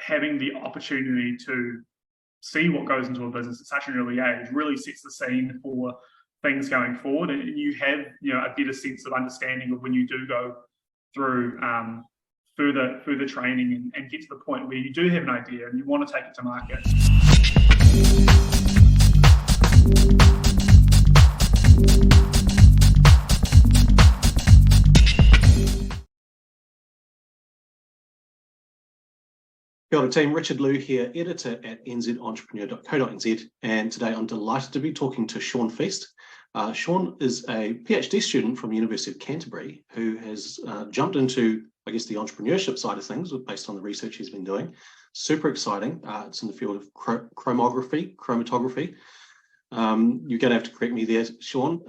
having the opportunity to see what goes into a business at such an early age really sets the scene for things going forward, and you have a better sense of understanding of when you do go through further training and get to the point where you do have an idea and you want to take it to market. Kia ora team, Richard Liew here, editor at nzentrepreneur.co.nz, and today I'm delighted to be talking to Sean Feast. Sean is a PhD student from the University of Canterbury who has jumped into, I guess, the entrepreneurship side of things based on the research he's been doing. Super exciting. It's in the field of chromatography. You're going to have to correct me there, Sean.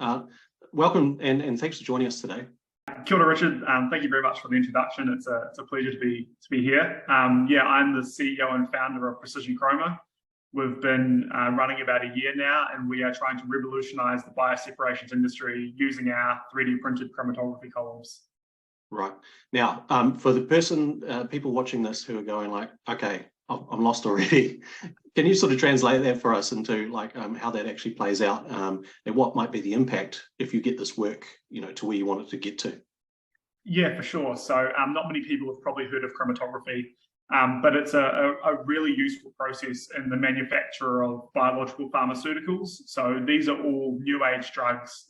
Welcome and thanks for joining us today. Kia ora, Richard. Thank you very much for the introduction. It's a pleasure to be here. I'm the CEO and founder of Precision Chroma. We've been running about a year now, and we are trying to revolutionise the bioseparations industry using our 3D printed chromatography columns. Right. Now, for the people watching this who are going like, okay, I'm lost already. Can you sort of translate that for us into like how that actually plays out, and what might be the impact if you get this work, to where you want it to get to? Yeah, for sure. So not many people have probably heard of chromatography, but it's a really useful process in the manufacture of biological pharmaceuticals. So these are all new age drugs.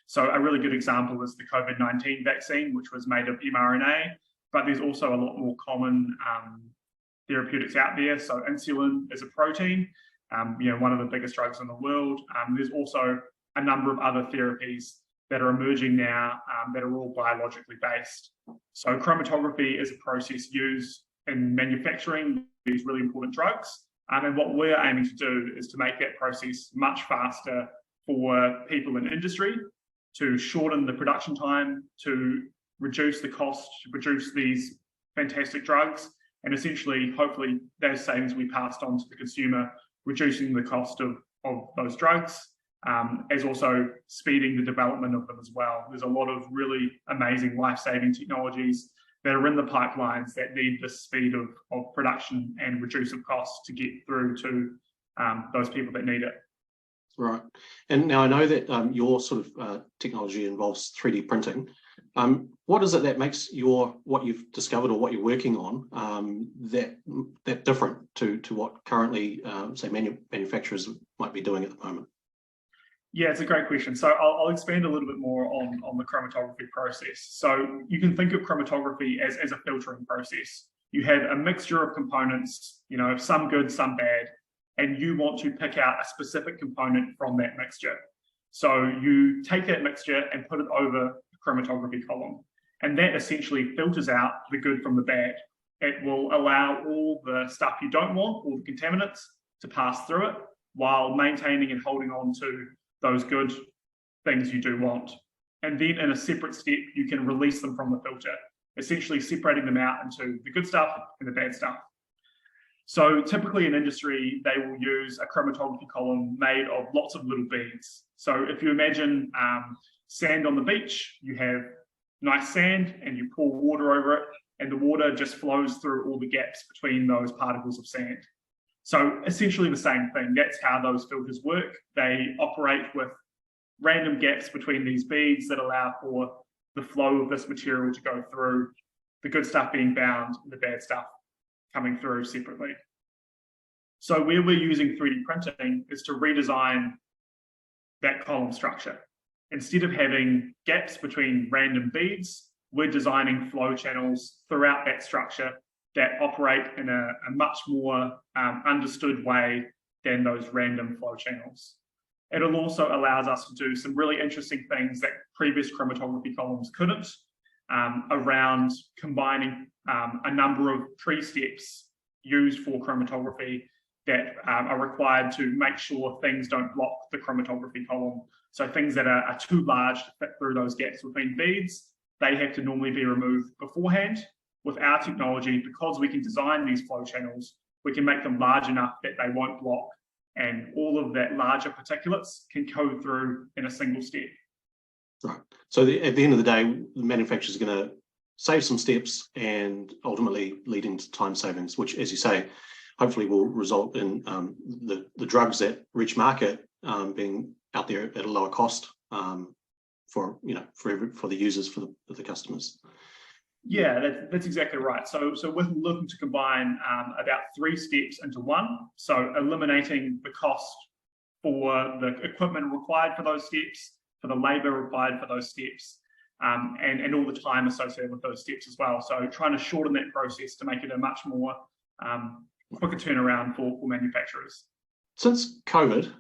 So a really good example is the COVID-19 vaccine, which was made of mRNA, but there's also a lot more common therapeutics out there. So insulin is a protein, one of the biggest drugs in the world. There's also a number of other therapies that are emerging now that are all biologically based. So chromatography is a process used in manufacturing these really important drugs. And what we're aiming to do is to make that process much faster for people in industry, to shorten the production time, to reduce the cost to produce these fantastic drugs, and essentially, hopefully, those savings we passed on to the consumer, reducing the cost of those drugs, as also speeding the development of them as well. There's a lot of really amazing life-saving technologies that are in the pipelines that need the speed of production and reduce of costs to get through to those people that need it. Right. And now I know that your sort of technology involves 3D printing. What is it that makes what you've discovered or what you're working on that different to what currently, say, manufacturers might be doing at the moment? Yeah, it's a great question. So I'll expand a little bit more on the chromatography process. So you can think of chromatography as a filtering process. You have a mixture of components, some good, some bad, and you want to pick out a specific component from that mixture. So you take that mixture and put it over the chromatography column, and that essentially filters out the good from the bad. It will allow all the stuff you don't want, all the contaminants, to pass through it while maintaining and holding on to those good things you do want. And then in a separate step, you can release them from the filter, essentially separating them out into the good stuff and the bad stuff. So typically in industry, they will use a chromatography column made of lots of little beads. So if you imagine sand on the beach, you have nice sand and you pour water over it, and the water just flows through all the gaps between those particles of sand. So essentially the same thing. That's how those filters work. They operate with random gaps between these beads that allow for the flow of this material to go through, the good stuff being bound and the bad stuff coming through separately. So where we're using 3D printing is to redesign that column structure. Instead of having gaps between random beads, we're designing flow channels throughout that structure that operate in a much more understood way than those random flow channels. It also allows us to do some really interesting things that previous chromatography columns couldn't, around combining a number of pre-steps used for chromatography that are required to make sure things don't block the chromatography column. So things that are too large to fit through those gaps between beads, they have to normally be removed beforehand. With our technology, because we can design these flow channels, we can make them large enough that they won't block, and all of that larger particulates can go through in a single step. Right. So at the end of the day, the manufacturer is going to save some steps and ultimately leading to time savings, which, as you say, hopefully will result in the drugs that reach market being out there at a lower cost for the users, for the customers. Yeah, that's exactly right. So we're looking to combine about 3 steps into one. So eliminating the cost for the equipment required for those steps, for the labour required for those steps, and all the time associated with those steps as well. So trying to shorten that process to make it a much more quicker turnaround for manufacturers. Since COVID,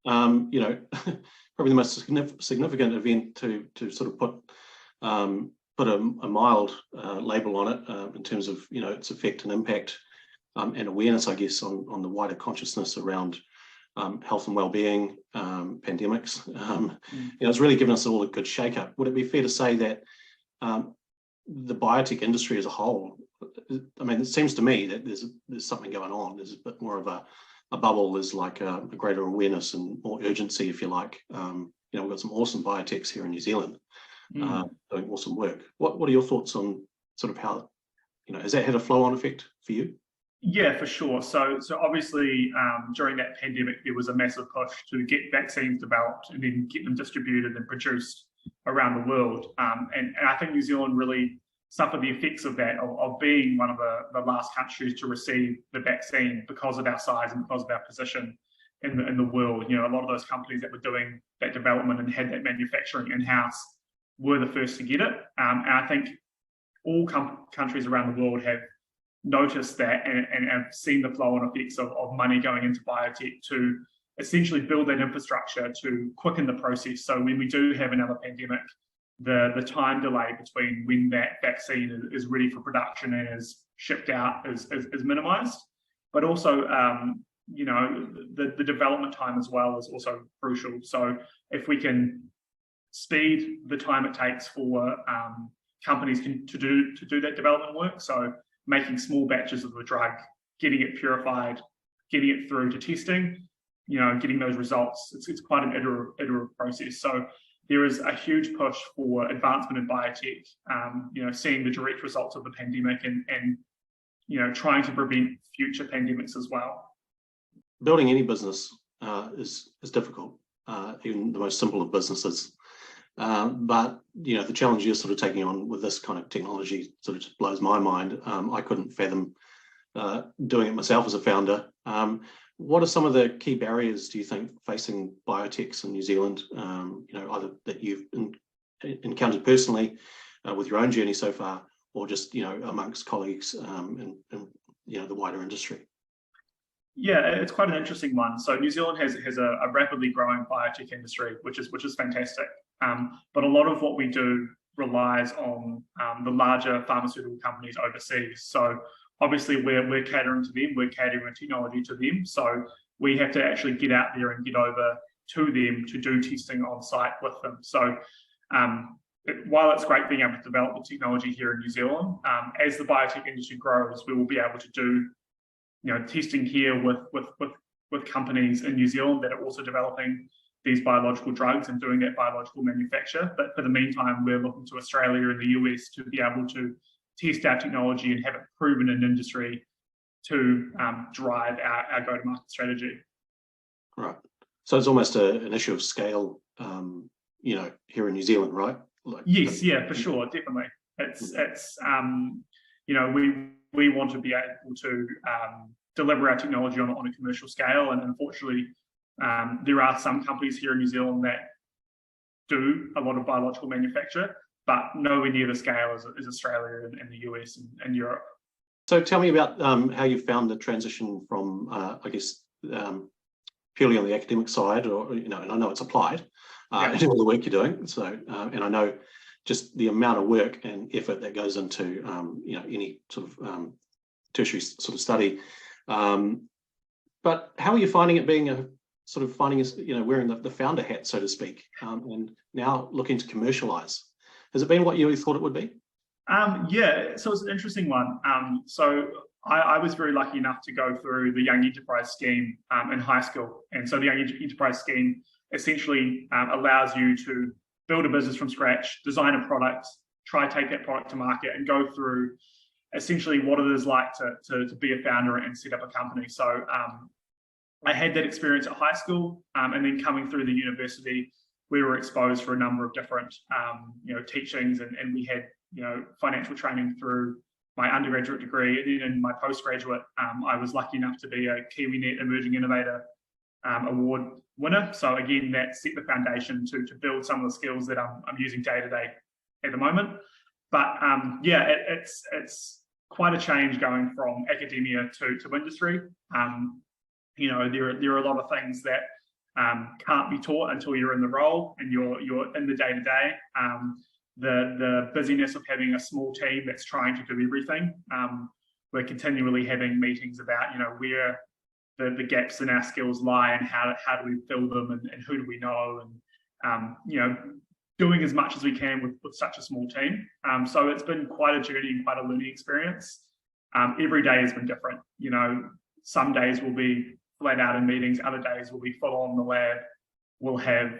probably the most significant event to sort of put a mild label on it in terms of its effect and impact and awareness, I guess, on the wider consciousness around health and well-being, pandemics. It's really given us all a good shake-up. Would it be fair to say that the biotech industry as a whole, I mean, it seems to me that there's something going on. There's a bit more of a bubble. There's like a greater awareness and more urgency, if you like. We've got some awesome biotechs here in New Zealand doing awesome work. What are your thoughts on sort of how, has that had a flow-on effect for you? Yeah, for sure. So obviously during that pandemic, there was a massive push to get vaccines developed and then get them distributed and produced around the world. And I think New Zealand really suffered the effects of that, of being one of the last countries to receive the vaccine because of our size and because of our position in the world. A lot of those companies that were doing that development and had that manufacturing in-house were the first to get it. And I think all countries around the world have noticed that and have seen the flow-on effects of money going into biotech to essentially build that infrastructure to quicken the process. So when we do have another pandemic, the time delay between when that vaccine is ready for production and is shipped out is minimized. But also, the development time as well is also crucial. So if we can speed the time it takes for companies to do that development work, so making small batches of the drug, getting it purified, getting it through to testing, getting those results, it's quite an iterative process. So there is a huge push for advancement in biotech, seeing the direct results of the pandemic and trying to prevent future pandemics as well. Building any business is difficult, even the most simple of businesses. But the challenge you're sort of taking on with this kind of technology sort of just blows my mind. I couldn't fathom doing it myself as a founder. What are some of the key barriers, do you think, facing biotechs in New Zealand, either that you've encountered personally with your own journey so far, or just, amongst colleagues in the wider industry? Yeah, it's quite an interesting one. So New Zealand has a rapidly growing biotech industry, which is fantastic. But a lot of what we do relies on the larger pharmaceutical companies overseas. So obviously we're catering to them, we're catering technology to them. So we have to actually get out there and get over to them to do testing on site with them. So while it's great being able to develop the technology here in New Zealand, as the biotech industry grows, we will be able to do testing here with companies in New Zealand that are also developing these biological drugs and doing that biological manufacture. But for the meantime, we're looking to Australia and the US to be able to test our technology and have it proven in industry to drive our go-to-market strategy. Right. So it's almost an issue of scale, here in New Zealand, right? Yes, yeah, for sure, definitely. It's we want to be able to deliver our technology on a commercial scale, and unfortunately, there are some companies here in New Zealand that do a lot of biological manufacture, but nowhere near the scale as Australia and the US and Europe. So tell me about how you found the transition from, purely on the academic side, or and I know it's applied in all the work you're doing. So and I know just the amount of work and effort that goes into any sort of tertiary sort of study. But how are you finding it being wearing the founder hat, so to speak, and now looking to commercialize? Has it been what you thought it would be? Yeah, so it's an interesting one. So I was very lucky enough to go through the Young Enterprise Scheme in high school. And so the Young Enterprise Scheme essentially allows you to build a business from scratch, design a product, try to take that product to market and go through essentially what it is like to be a founder and set up a company. So I had that experience at high school, and then coming through the university, we were exposed for a number of different teachings, and we had financial training through my undergraduate degree. And then in my postgraduate, I was lucky enough to be a KiwiNet Emerging Innovator Award winner. So again, that set the foundation to build some of the skills that I'm using day to day at the moment. But it's quite a change going from academia to industry. There are a lot of things that can't be taught until you're in the role and you're in the day to day. The busyness of having a small team that's trying to do everything. We're continually having meetings about where the gaps in our skills lie and how do we fill them and who do we know, and doing as much as we can with such a small team. So it's been quite a journey and quite a learning experience. Every day has been different. Some days will be flat out in meetings, other days will be full on in the lab. We'll have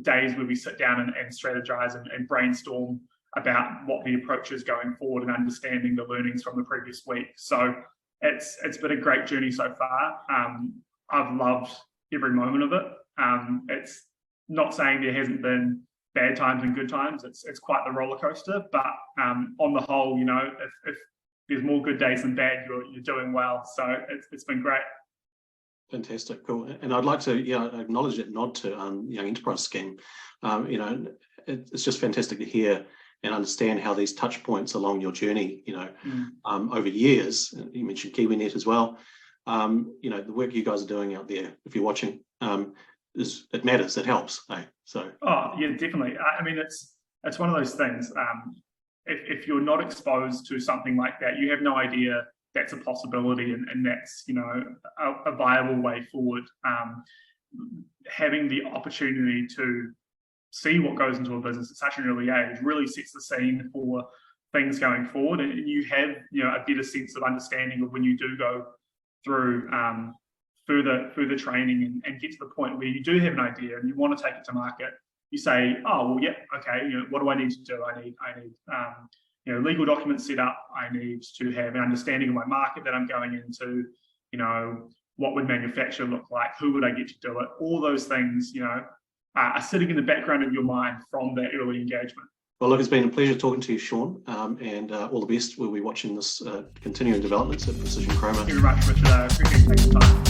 days where we sit down and strategize and brainstorm about what the approach is going forward and understanding the learnings from the previous week. So it's been a great journey so far. I've loved every moment of it. It's not saying there hasn't been bad times and good times. It's quite the roller coaster, but on the whole, if there's more good days than bad, you're doing well. So it's been great. Fantastic, cool. And I'd like to acknowledge that nod to Young Enterprise Scheme. It's just fantastic to hear and understand how these touch points along your journey, over years. You mentioned KiwiNet as well. The work you guys are doing out there, if you're watching, it matters. It helps. So. Oh yeah, definitely. I mean, it's one of those things. If you're not exposed to something like that, you have no idea that's a possibility, and that's a viable way forward. Having the opportunity to see what goes into a business at such an early age really sets the scene for things going forward, and you have a better sense of understanding of when you do go through further training and get to the point where you do have an idea and you want to take it to market. You say, oh well, yeah, okay. What do I need to do? I need legal documents set up. I need to have an understanding of my market that I'm going into. What would manufacture look like? Who would I get to do it? All those things, are sitting in the background of your mind from that early engagement. Well, look, it's been a pleasure talking to you, Sean, and all the best. We'll be watching this continuing developments at Precision Chroma. Thank you very much, Richard. I appreciate you taking the time.